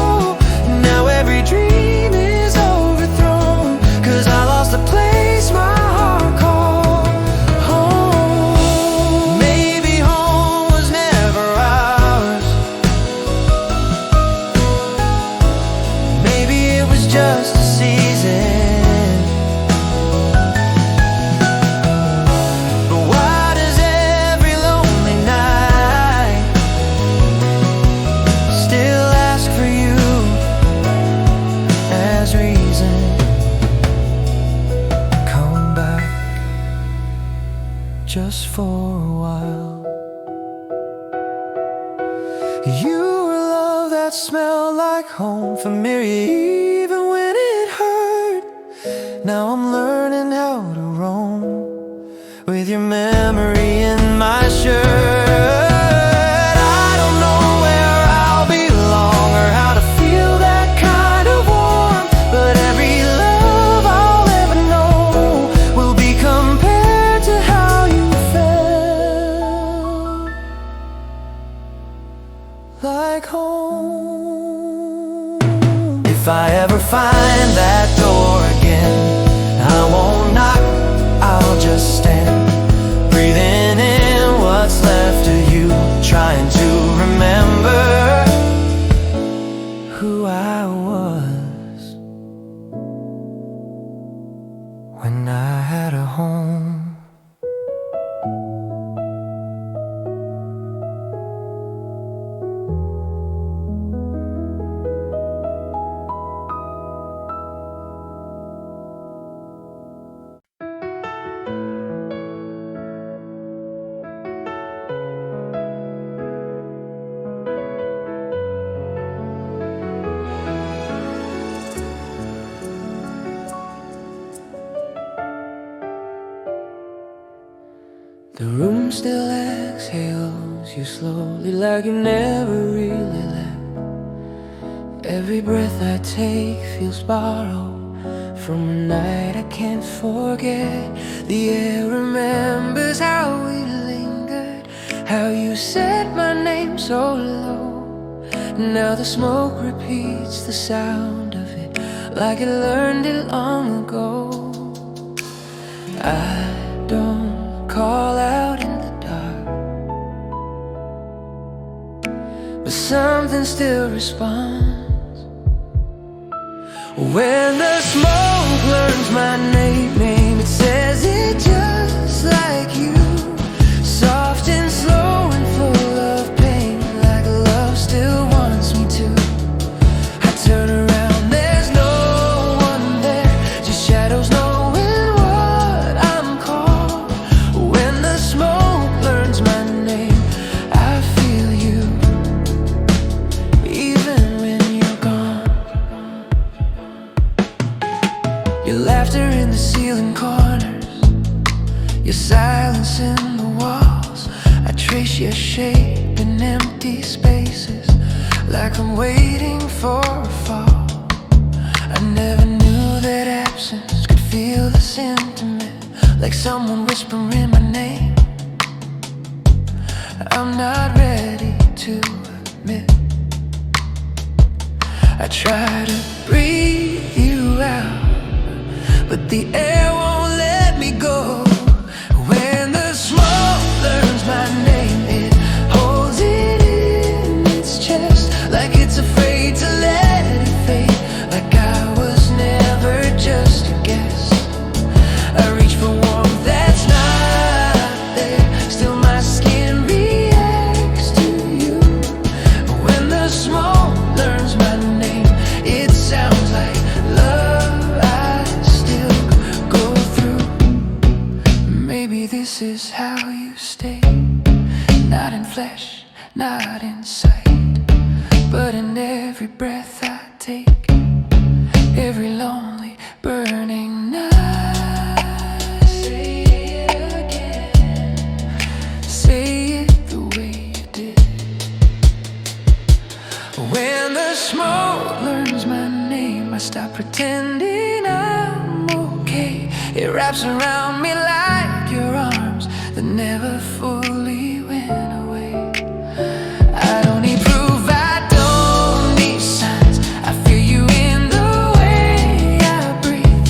A: Now every dream is overthrown, 'cause I lost the place my heart called home. Maybe home was never ours, maybe it was just a season. But why does every lonely night still ask for you as reason? Come back just for a while. You were love that smelled like home, familiar even when it hurt. Now I'm learning how to roam with your memory in my shirt. I don't know where I'll belong or how to feel that kind of warmth, but every love I'll ever know will be compared to how you felt like home. If I ever find that door again, I won't knock, I'll just stand, breathing in what's left of you, trying to remember who I was when I had a home. The room still exhales you slowly, like you never really left. Every breath I take feels borrowed from a night I can't forget. The air remembers how we lingered, how you said my name so low. Now the smoke repeats the sound of it, like it learned it long ago. I don't call out in the dark, but something still responds. When the smoke learns my name, it says it just like you. Soft and slow and full of pain, like love still wants me to. I turn around, there's no one there, just shadows knowing what I'm called. When the smoke learns my name, I feel you, even when you're gone. Your laughter in the ceiling corners, your silence in the walls. I trace your shape in empty spaces. like I'm waiting for a fall. I never knew that absence could feel this intimate, like someone whispering my name. I'm not ready to admit I try to breathe you out, but the air won't let me go. When the smoke learns my name, it holds it in its chest, like it's afraid to let it fade, like I was never just a guest. I reach for warmth that's not there, still my skin reacts to you. When the smoke learns my name, it sounds like love I still go through. Maybe this is how you stay, not in flesh, not in sight, but in every breath I take, every lonely burning night. Say it again, say it the way you did. When the smoke learns my name, I stop pretending I'm okay. It wraps around me like your arms that never fully went away. I don't need proof, I don't need signs, I feel you in the way I breathe.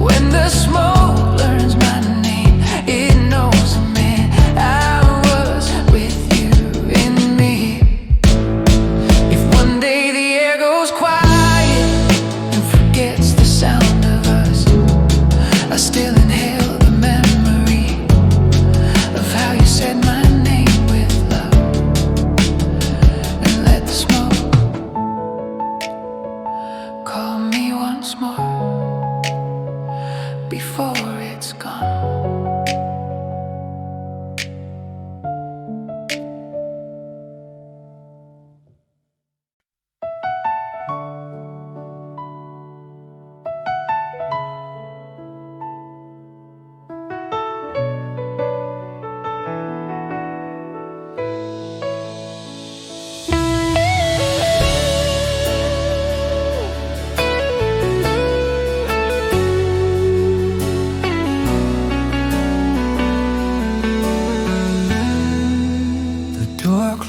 A: When the smoke learns my name, it knows the man I was with you in me. If one day the air goes quiet and forgets the sound of us, I still inhale the memory of how you said my name with love, and let the smoke call me once more before it's gone.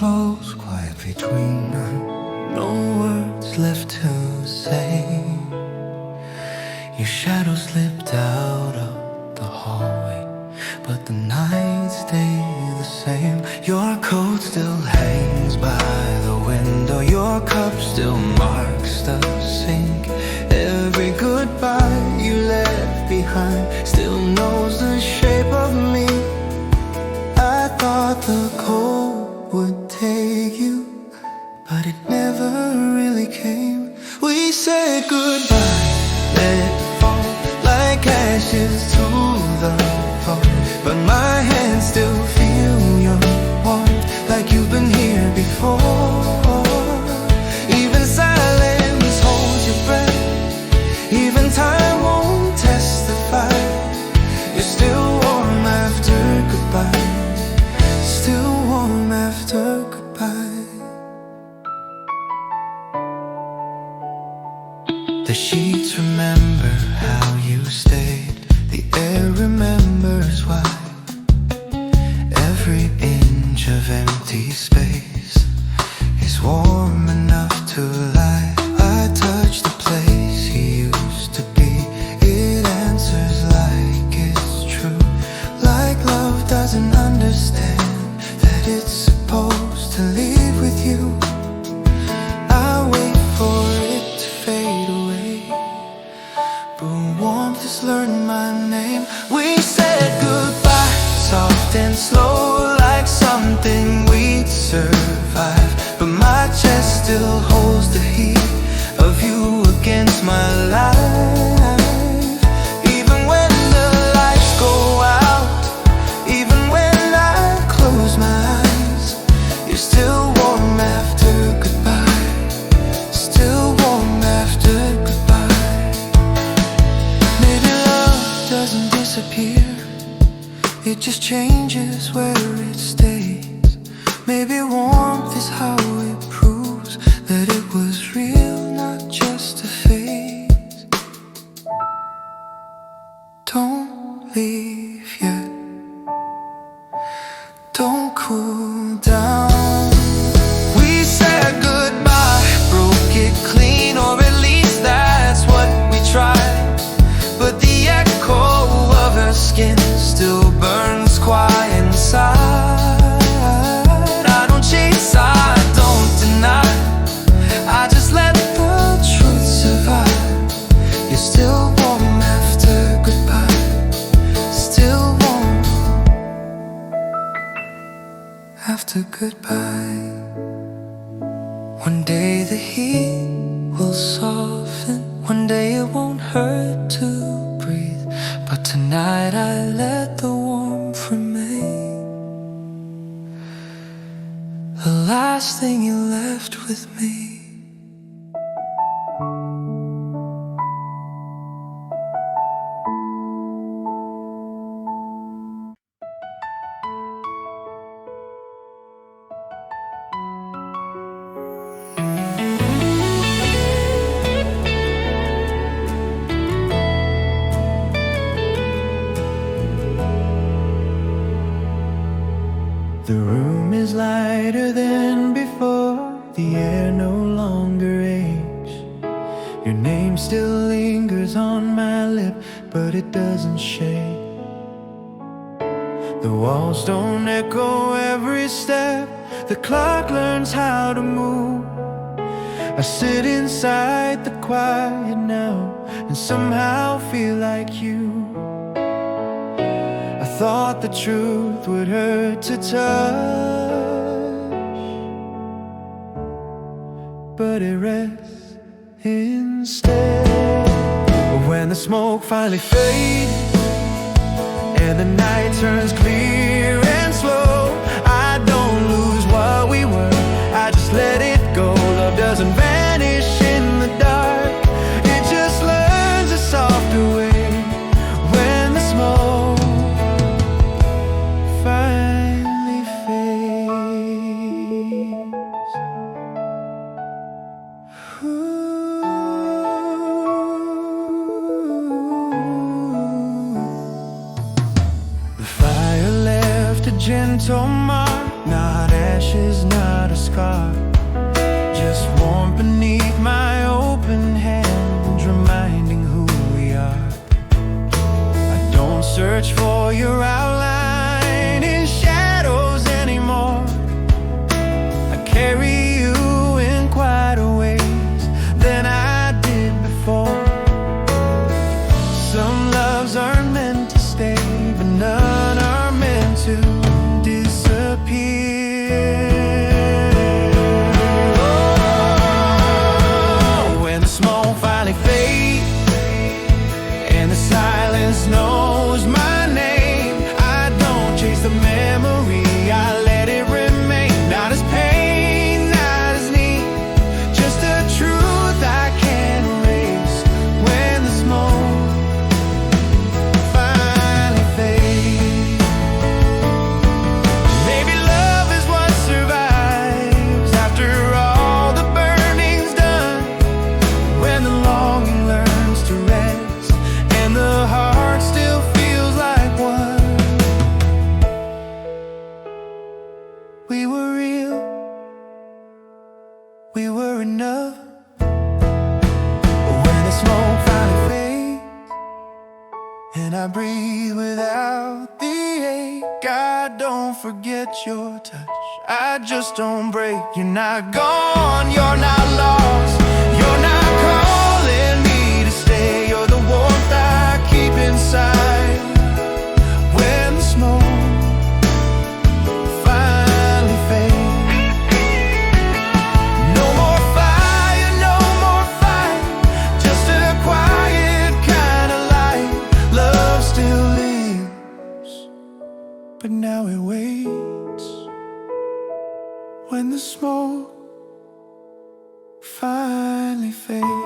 A: Close, quiet between us, no words left to say. Your shadow slipped out of the hallway, but the nights stay the same. Your coat still hangs by the window, your cup still marks the sink. Every goodbye you left behind still knows the shape of me. I thought the cold would take you, but it never really came. We said goodbye, let it fall like ashes to the floor, but my hands still feel your warmth, like you've been here before. Even silence holds your breath, even time won't testify. You're still warm after goodbye, still warm after goodbye. The sheets remember how you stayed, the air remembers why. Every inch of empty space is warm enough to lie. I touch the place he used to be, it answers like it's true, like love doesn't understand that it's supposed to leave with you. I wait for it to fade away, but warmth has learned my name. We said goodbye, soft and slow, like something we'd survive, but my chest still holds the heat. goodbye. One day the heat will soften, one day it won't hurt to breathe, but tonight I let the warmth remain. The last thing you left with me.
B: The room is lighter than before, the air no longer aches. Your name still lingers on my lip, but it doesn't shake. The walls don't echo every step, the clock learns how to move. I sit inside the quiet now and somehow feel like you. I thought the truth would hurt to touch, but it rests instead. When the smoke finally fades and the night turns clear and slow, I don't lose what we were, I just let it go. Love doesn't vanish in the dark, it just learns a softer way. When the smoke finally fades. The fire left a gentle mark, not ashes, not a scar, just warm beneath my open hand, reminding who we are. I don't search for your outline in shadows anymore. I carry you in quieter ways than I did before. Some loves are meant to stay, but none are meant to disappear. Oh, when the smoke finally fades and the silence knows my name, I don't chase the memory, I let it remain. Not as pain, not as need, just a truth I can't erase. When the smoke finally fades, maybe love is what survives after all the burning's done. When the longing learns to rest and the heart still feels like one. We were real, we were enough. When the smoke finally fades and I breathe without the ache, I don't forget your touch, I just don't break. You're not gone, you're not lost, you're not calling me to stay. You're the warmth I keep inside. When the smoke finally fades, no more fire, no more fight, just a quiet kind of light. Love still lives, but now it waits. When the smoke finally fades.